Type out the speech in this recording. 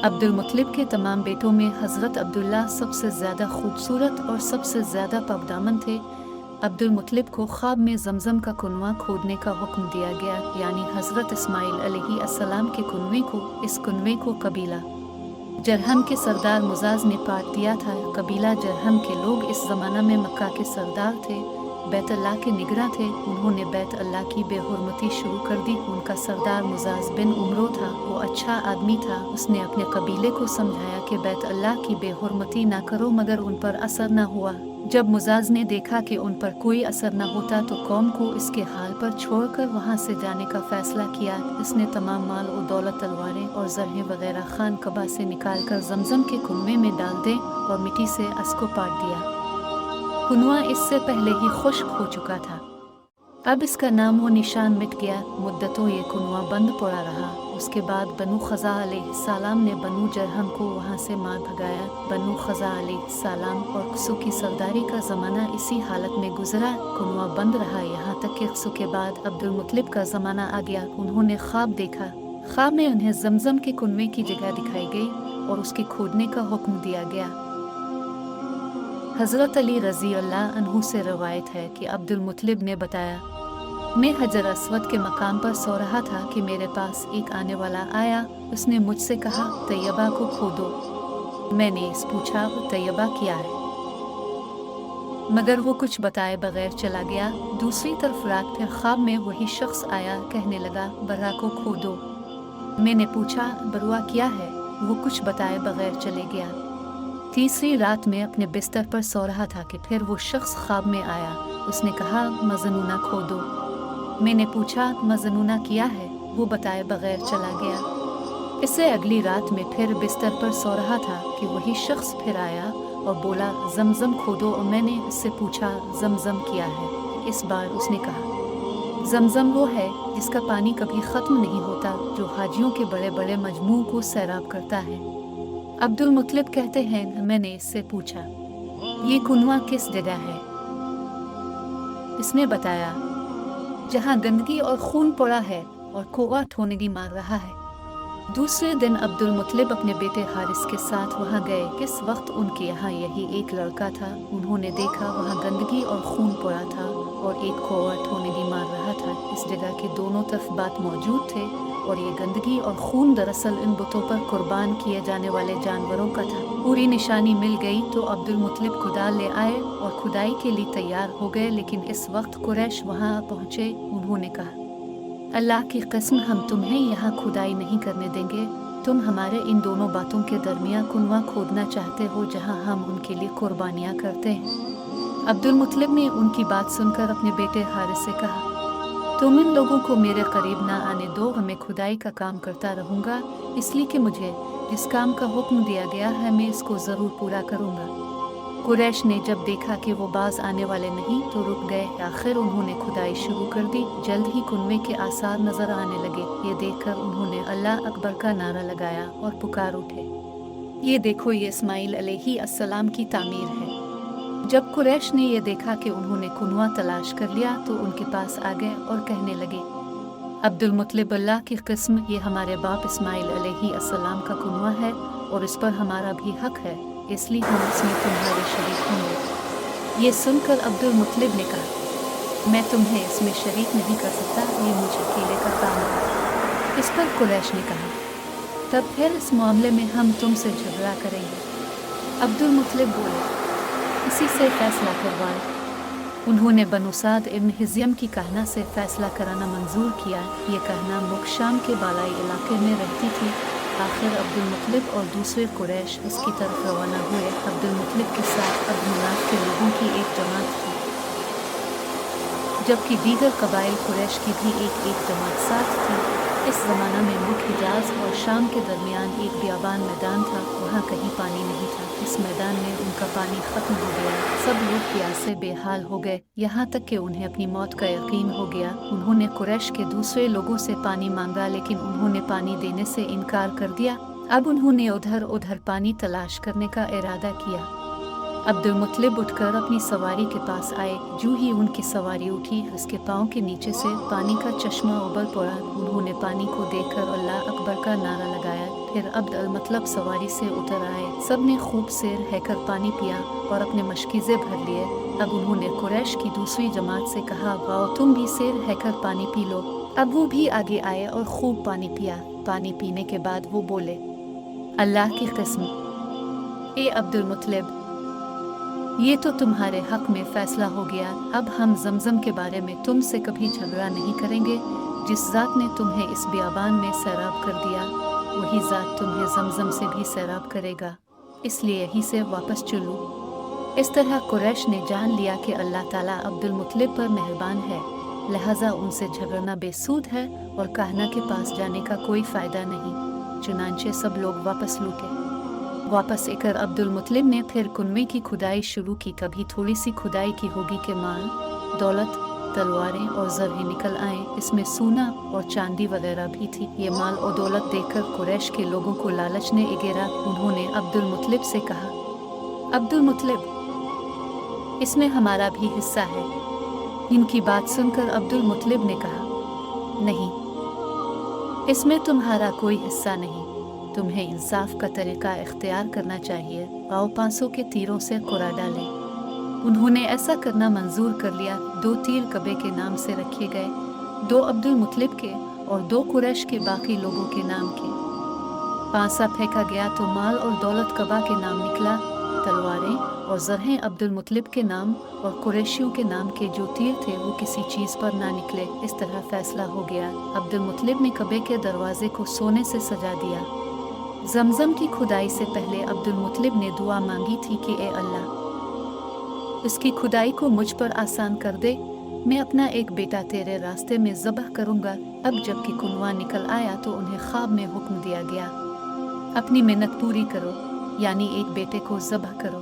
अब्दुल मुत्तलिब के तमाम बेटों में हज़रत अब्दुल्ला सबसे ज़्यादा खूबसूरत और सबसे ज़्यादा पाकदामन थे। अब्दुल मुत्तलिब को ख्वाब में ज़मज़म का कुनवा खोदने का हुक्म दिया गया, यानी हज़रत इस्माइल अलैहिस्सलाम के कुनवे को। इस कुनवे को कबीला जरहम के सरदार मुजाज ने पाट दिया था। कबीला जरहम के लोग इस ज़माना में मक्का के सरदार थे, बैत अल्लाह के निगरां थे। उन्होंने बैत अल्लाह की बेहुरमती शुरू कर दी। उनका सरदार मुजाज बिन उमरो था। वो अच्छा आदमी था। उसने अपने कबीले को समझाया कि बैत अल्लाह की बेहुरमती ना करो, मगर उन पर असर न हुआ। जब मुजाज ने देखा कि उन पर कोई असर न होता तो कौम को इसके हाल पर छोड़कर वहाँ से जाने का फैसला किया। इसने तमाम माल और दौलत, तलवारें और जरहें वगैरह खान कबा से निकालकर जमजम के कुनवे में डाल दें और मिट्टी से इसको पाट दिया। कुनवा इससे पहले ही खुश्क हो चुका था। अब इसका नाम व निशान मिट गया। मुद्दतों ये कुनवा बंद पड़ा रहा। उसके बाद बनु खज़ा अलैहिस्सलाम ने बनु जरहम को वहाँ से मार भगाया। बनु खज़ा अलैहिस्सलाम और कुसु की सरदारी का ज़माना इसी हालत में गुजरा। कुनवा बंद रहा यहाँ तक कि कुसु के बाद अब्दुल मुत्तलिब का ज़माना आ गया। उन्होंने ख्वाब देखा। ख्वाब में उन्हें जमजम के कुनवे की जगह दिखाई गई और उसके खोदने का हुक्म दिया गया। हज़रत अली रज़ी अल्लाह अन्हु से रवायत है कि अब्दुल मुत्तलिब ने बताया, मैं हजर अस्वद के मकाम पर सो रहा था कि मेरे पास एक आने वाला आया। उसने मुझसे कहा, तैयबा को खोदो। मैंने इस पूछा, तैयबा क्या है, मगर वो कुछ बताए बगैर चला गया। दूसरी तरफ रात फिर ख्वाब में वही शख्स आया, कहने लगा, बर्रा को खोदो। मैंने पूछा, बरुआ क्या है, वो कुछ बताए बगैर चले गया। तीसरी रात में अपने बिस्तर पर सो रहा था कि फिर वो शख्स ख्वाब में आया। उसने कहा, मजनूना खोदो। मैंने पूछा, मजनूना क्या है, वो बताए बगैर चला गया। इससे अगली रात में फिर बिस्तर पर सो रहा था कि वही शख्स फिर आया और बोला, जमजम खोदो। और मैंने उससे पूछा, जमजम क्या है। इस बार उसने कहा, जमजम वो है जिसका पानी कभी ख़त्म नहीं होता, जो हाजियों के बड़े बड़े मजमू को सैराब करता है। अब्दुल मुत्तलिब कहते हैं, मैंने इससे पूछा, ये कुनवा किस जगह है। इसने बताया, जहाँ गंदगी और खून पड़ा है और कोवा ठोनगी मार रहा है। दूसरे दिन अब्दुल मुत्तलिब अपने बेटे हारिस के साथ वहाँ गए। किस वक्त उनके यहाँ यही एक लड़का था। उन्होंने देखा वहाँ गंदगी और खून पड़ा था और एक कोवा ठोनगी मार रहा था। इस जगह के दोनों तरफ बात मौजूद थे और ये गंदगी और खून दरअसल इन बुतों पर कुर्बान किए जाने वाले जानवरों का था। पूरी निशानी मिल गई तो अब्दुल मुत्तलिब कुदाल ले आए और खुदाई के लिए तैयार हो गए। लेकिन इस वक्त कुरैश वहाँ पहुँचे। उन्होंने कहा, अल्लाह की कसम, हम तुम्हें यहाँ खुदाई नहीं करने देंगे। तुम हमारे इन दोनों बातों के दरमियान कुनवा खोदना चाहते हो जहाँ हम उनके लिए कुर्बानियाँ करते हैं। अब्दुल मुत्तलिब ने उनकी बात सुनकर अपने बेटे हारिस से कहा, तुम इन लोगों को मेरे करीब ना आने दो। मैं खुदाई का काम करता रहूँगा, इसलिए कि मुझे जिस काम का हुक्म दिया गया है मैं इसको ज़रूर पूरा करूँगा। कुरैश ने जब देखा कि वो बाज आने वाले नहीं तो रुक गए। आखिर उन्होंने खुदाई शुरू कर दी। जल्द ही कुनवे के आसार नजर आने लगे। ये देखकर उन्होंने अल्लाह अकबर का नारा लगाया और पुकार उठे, ये देखो, ये इस्माइल अलैहिस्सलाम की तामीर है। जब कुरैश ने यह देखा कि उन्होंने कुनवा तलाश कर लिया तो उनके पास आ गए और कहने लगे, अब्दुल मुत्तलिब, अल्लाह की कसम, ये हमारे बाप इस्माइल अलैहिस्सलाम का कुनवा है और इस पर हमारा भी हक है, इसलिए हम इसमें तुम्हारे शरीक होंगे। ये सुनकर अब्दुल मुत्तलिब ने कहा, मैं तुम्हें इसमें शरीक नहीं कर सकता, ये मुझ अकेले का काम है। इस पर कुरैश ने कहा, तब फिर इस मामले में हम तुमसे झगड़ा करेंगे। अब्दुल मुत्तलिब बोले, इसी से फैसला करवाए। उन्होंने बनु साद इब्न हिज़्यम की कहना से फैसला कराना मंजूर किया। ये कहना मुक्शाम के बालाई इलाके में रहती थी। आखिर अब्दुल मुत्तलिब और दूसरे कुरैश उसकी तरफ रवाना हुए। अब्दुल मुत्तलिब के साथ अब्द मनाफ के लोगों की एक जमात थी, जबकि दीगर कबाइल कुरैश की भी एक जमात साथ थी। इस ज़माना में मुल्क हिजाज और शाम के दरमियान एक बियाबान मैदान था। वहाँ कहीं पानी नहीं था। इस मैदान में उनका पानी ख़त्म हो गया। सब लोग प्यास से बेहाल हो गए, यहाँ तक कि उन्हें अपनी मौत का यकीन हो गया। उन्होंने कुरैश के दूसरे लोगों से पानी मांगा, लेकिन उन्होंने पानी देने से इनकार कर दिया। अब उन्होंने उधर उधर पानी तलाश करने का इरादा किया। अब्दुल मुत्तलिब उठकर अपनी सवारी के पास आए। जो ही उनकी सवारी उठी, उसके पाँव के नीचे से पानी का चश्मा उबल पड़ा। उन्होंने पानी को देखकर अल्लाह अकबर का नारा लगाया। پھر عبد المطلب سواری سے اتر آئے۔ سب نے خوب سیر ہے کر پانی پیا اور اپنے مشکیزے بھر لیے۔ اب انہوں نے قریش کی دوسری جماعت سے کہا، واؤ تم بھی سیر ہے کر پانی پی لو۔ اب وہ بھی آگے آئے اور خوب پانی پیا۔ پانی پینے کے بعد وہ بولے، اللہ کی قسم، اے عبد المطلب، یہ تو تمہارے حق میں فیصلہ ہو گیا۔ اب ہم زمزم کے بارے میں تم سے کبھی جھگڑا نہیں کریں گے۔ جس ذات نے تمہیں اس بیابان میں سیراب کر دیا، وہی ذات تمہیں زمزم سے بھی سیراب کرے گا، اس لیے یہیں سے واپس چلو۔ اس طرح قریش نے جان لیا کہ اللہ تعالیٰ عبد المطلب پر مہربان ہے، لہٰذا ان سے جھگڑنا بے سود ہے اور کہنا کے پاس جانے کا کوئی فائدہ نہیں۔ چنانچہ سب لوگ واپس لوٹے۔ واپس اے کر عبد المطلب نے پھر کنویں کی کھدائی شروع کی۔ کبھی تھوڑی سی کھدائی کی ہوگی کہ مال، دولت، تلواریں اور زرہیں نکل آئیں۔ اس میں سونا اور چاندی وغیرہ بھی تھی۔ یہ مال اور دولت دیکھ کر قریش کے لوگوں کو لالچ نے اگیرا۔ انہوں نے عبد المطلب سے کہا، عبد المطلب، اس میں ہمارا بھی حصہ ہے۔ ان کی بات سن کر عبد المطلب نے کہا، نہیں، اس میں تمہارا کوئی حصہ نہیں، تمہیں انصاف کا طریقہ اختیار کرنا چاہیے۔ آؤ 500 کے تیروں سے قرا ڈالیں۔ انہوں نے ایسا کرنا منظور کر لیا۔ 2 تیر کعبے کے نام سے رکھے گئے، 2 عبد المطلب کے اور 2 قریش کے باقی لوگوں کے نام کے۔ پانسا پھینکا گیا تو مال اور دولت کعبہ کے نام نکلا، تلواریں اور زرہیں عبد المطلب کے نام اور قریشیوں کے نام کے جو تیر تھے وہ کسی چیز پر نہ نکلے۔ اس طرح فیصلہ ہو گیا۔ عبد المطلب نے کعبے کے دروازے کو سونے سے سجا دیا۔ زمزم کی کھدائی سے پہلے عبد المطلب نے دعا مانگی تھی کہ اے اللہ، اس کی کھدائی کو مجھ پر آسان کر دے، میں اپنا ایک بیٹا تیرے راستے میں ذبح کروں گا۔ اب جب کہ کنواں نکل آیا تو انہیں خواب میں حکم دیا گیا، اپنی منت پوری کرو، یعنی ایک بیٹے کو ذبح کرو۔